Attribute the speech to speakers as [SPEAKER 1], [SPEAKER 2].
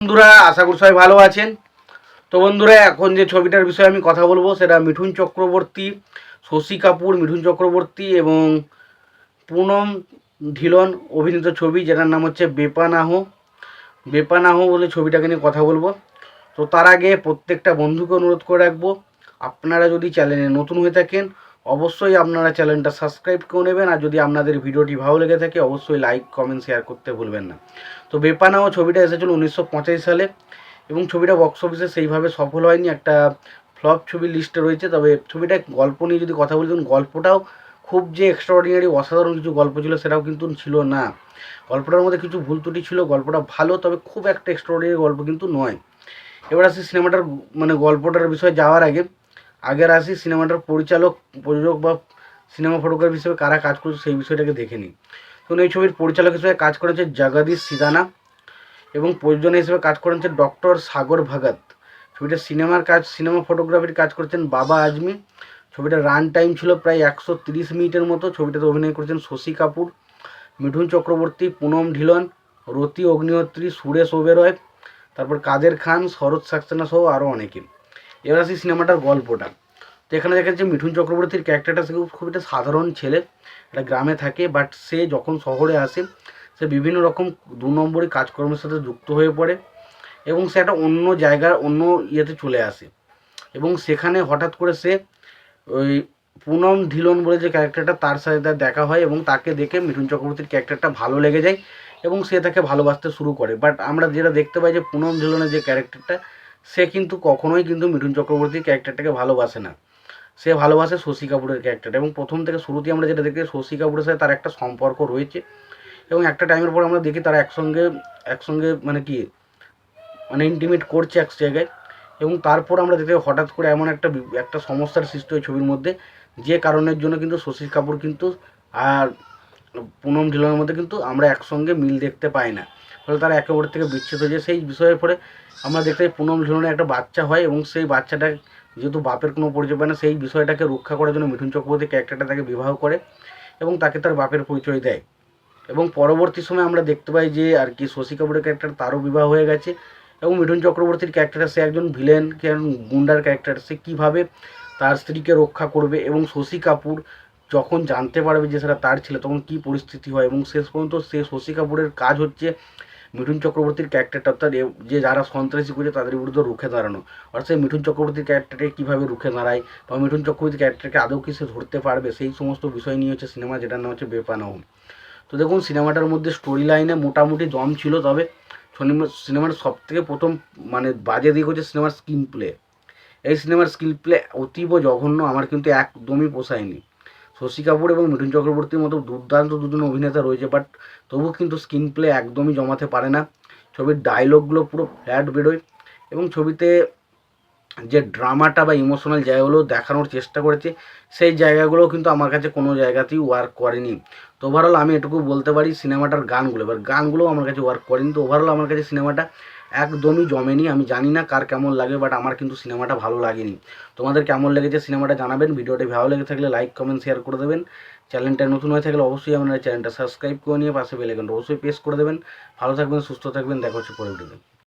[SPEAKER 1] বন্ধুরা আশা করি সবাই ভালো আছেন। তো বন্ধুরা এখন যে ছবিটার বিষয়ে আমি কথা বলবো সেটা মিঠুন চক্রবর্তী, শশী কাপুর, মিঠুন চক্রবর্তী এবং পুনম ঢিলন অভিনীত ছবি, যেটার নাম হচ্ছে বেপানাহ। বেপানাহ বলে ছবিটাকে নিয়ে কথা বলবো। তো তার আগে প্রত্যেকটা বন্ধুকে অনুরোধ করে রাখবো, আপনারা যদি চ্যানেলে নতুন হয়ে থাকেন অবশ্যই আপনারা চ্যানেলটা সাবস্ক্রাইব করে নেবেন, আর যদি আপনাদের ভিডিওটি ভালো লেগে থাকে অবশ্যই লাইক কমেন্ট শেয়ার করতে ভুলবেন না। তো বেপানাহ ছবিটা এসেছিল 1985 সালে এবং ছবিটা বক্স অফিসে সেইভাবে সফল হয়নি, একটা ফ্লপ ছবির লিস্টে রয়েছে। তবে ছবিটা গল্প নিয়ে যদি কথা বলি, তখন গল্পটাও খুব যে এক্সট্রাঅর্ডিনারি অসাধারণ কিছু গল্প ছিল সেটাও কিন্তু ছিল না। গল্পটার মধ্যে কিছু ভুল ত্রুটি ছিল, গল্পটা ভালো তবে খুব একটা এক্সট্রাঅর্ডিনারি গল্প কিন্তু নয়। এবার আসি সিনেমাটার গল্পটার বিষয়ে যাওয়ার আগের আসি সিনেমাটার পরিচালক, প্রযোজক বা সিনেমা ফটোগ্রাফি হিসেবে কারা কাজ করছে সেই বিষয়টাকে দেখে নিই। তো এই ছবির পরিচালক হিসেবে কাজ করেছে জগদীশ সিদানা এবং প্রযোজনা হিসেবে কাজ করেছে ডক্টর সাগর ভগত। ছবিটার সিনেমা ফটোগ্রাফির কাজ করেছেন বাবা আজমি। ছবিটার রান টাইম ছিল প্রায় 130 মিনিটের মতো। ছবিটাতে অভিনয় করেছেন শশী কাপুর, মিঠুন চক্রবর্তী, পুনম ঢিলন, রতি অগ্নিহোত্রী, সুরেশ ওবেরয়, তারপর কাদের খান, শরৎ সাক্সেনা সহ আরও অনেকে। এবার আসি সিনেমাটার গল্পটা। তো এখানে দেখা যাচ্ছে মিঠুন চক্রবর্তীর ক্যারেক্টারটা সে খুব একটা সাধারণ ছেলে, একটা গ্রামে থাকে, বাট সে যখন শহরে আসে সে বিভিন্ন রকম 2 নম্বরই কাজকর্মের সাথে যুক্ত হয়ে পড়ে এবং সে একটা অন্য জায়গার অন্য ইয়েতে চলে আসে এবং সেখানে হঠাৎ করে সে ওই পুনম ঢিলন বলে যে ক্যারেক্টারটা, তার সাথে তার দেখা হয় এবং তাকে দেখে মিঠুন চক্রবর্তীর ক্যারেক্টারটা ভালো লেগে যায় এবং সে তাকে ভালোবাসতে শুরু করে। বাট আমরা যেটা দেখতে পাই যে পুনম ঢিলনের যে ক্যারেক্টারটা, সে কিন্তু কখনোই কিন্তু মিঠুন চক্রবর্তীর ক্যারেক্টারটাকে ভালোবাসে না, সে ভালোবাসে শশী কাপুরের ক্যারেক্টারটা। এবং প্রথম থেকে শুরুতেই আমরা যেটা দেখি শশী কাপুরের সাথে তার একটা সম্পর্ক রয়েছে এবং একটা টাইমের পর আমরা দেখি তারা একসঙ্গে একসঙ্গে মানে কি মানে ইন্টিমেট করছে এক জায়গায়। এবং তারপর আমরা দেখতে হঠাৎ করে এমন একটা সমস্যার সৃষ্টি হয় ছবির মধ্যে, যে কারণের জন্য কিন্তু শশী কাপুর কিন্তু আর পুনম ঢিলনের মধ্যে কিন্তু আমরা একসঙ্গে মিল দেখতে পাই না, ফলে তারা একে অপরের থেকে বিচ্ছেদ হয়ে যায়। সেই বিষয়ের পরে আমরা দেখতে পাই পুনম ঢিলনের একটা বাচ্চা হয় এবং সেই বাচ্চাটা যেহেতু বাপের কোনো পরিচয় পায় না, সেই বিষয়টাকে রক্ষা করার জন্য মিঠুন চক্রবর্তী ক্যারেক্টারটা তাকে বিবাহ করে এবং তাকে তার বাপের পরিচয় দেয়। এবং পরবর্তী সময় আমরা দেখতে পাই যে আর কি শশী কাপুরের ক্যারেক্টার তারও বিবাহ হয়ে গেছে এবং মিঠুন চক্রবর্তীর ক্যারেক্টারটা সে একজন ভিলেন, গুন্ডার ক্যারেক্টার, সে কীভাবে তার স্ত্রীকে রক্ষা করবে এবং শশী কাপুর যখন জানতে পারবে যে সেটা তার ছেলে তখন কী পরিস্থিতি হয়। এবং শেষ পর্যন্ত সে শশী কাপুরের কাজ হচ্ছে মিঠুন চক্রবর্তীর ক্যারেক্টারটা, অর্থাৎ যে যারা সন্ত্রাসী করছে তাদের বিরুদ্ধে রুখে দাঁড়ানো, অর্থাৎ সেই মিঠুন চক্রবর্তীর ক্যারেক্টারকে কীভাবে রুখে দাঁড়ায় বা মিঠুন চক্রবর্তীর ক্যারেক্টারকে আদৌ কি সে ধরতে পারবে, সেই সমস্ত বিষয় নিয়ে হচ্ছে সিনেমা, যেটার নাম হচ্ছে বেপানাহ। তো দেখুন সিনেমাটার মধ্যে স্টোরি লাইনে মোটামুটি দম ছিল, তবে সিনেমার সবথেকে প্রথম বাজে দিক হচ্ছে সিনেমার স্ক্রিন প্লে। এই সিনেমার স্ক্রিন প্লে অতীব জঘন্য, আমার কিন্তু একদমই পোষায়নি। শশী কাপুর এবং মিঠুন চক্রবর্তীর মতো দুর্দান্ত দুজন অভিনেতা রয়েছে, বাট তবু কিন্তু স্ক্রিন প্লে একদমই জমাতে পারে না। ছবির ডায়লগগুলো পুরো ফ্ল্যাট বেরোয় এবং ছবিতে যে ড্রামাটা বা ইমোশনাল জায়গাগুলো দেখানোর চেষ্টা করেছে সেই জায়গাগুলো কিন্তু আমার কাছে কোনো জায়গাতেই ওয়ার্ক করেনি। তো ওভারঅল আমি এটুকু বলতে পারি সিনেমাটার গানগুলো আমার কাছে ওয়ার্ক করেনি। তো ওভারঅল আমার কাছে সিনেমাটা একদমই জমেনি। আমি জানি না কার কেমন লাগে, বাট আমার কিন্তু সিনেমাটা ভালো লাগেনি। তোমাদের কেমন লেগেছে সিনেমাটা জানাবেন। ভিডিওটি ভালো লেগে থাকলে লাইক কমেন্ট শেয়ার করে দেবেন। চ্যানেলটা নতুন হয়ে থাকলে অবশ্যই আপনারা চ্যানেলটা সাবস্ক্রাইব করে নিয়ে পাশে বেল আইকনটা অবশ্যই প্রেস করে দেবেন। ভালো থাকবেন, সুস্থ থাকবেন, দেখা হচ্ছে পরের ভিডিওতে।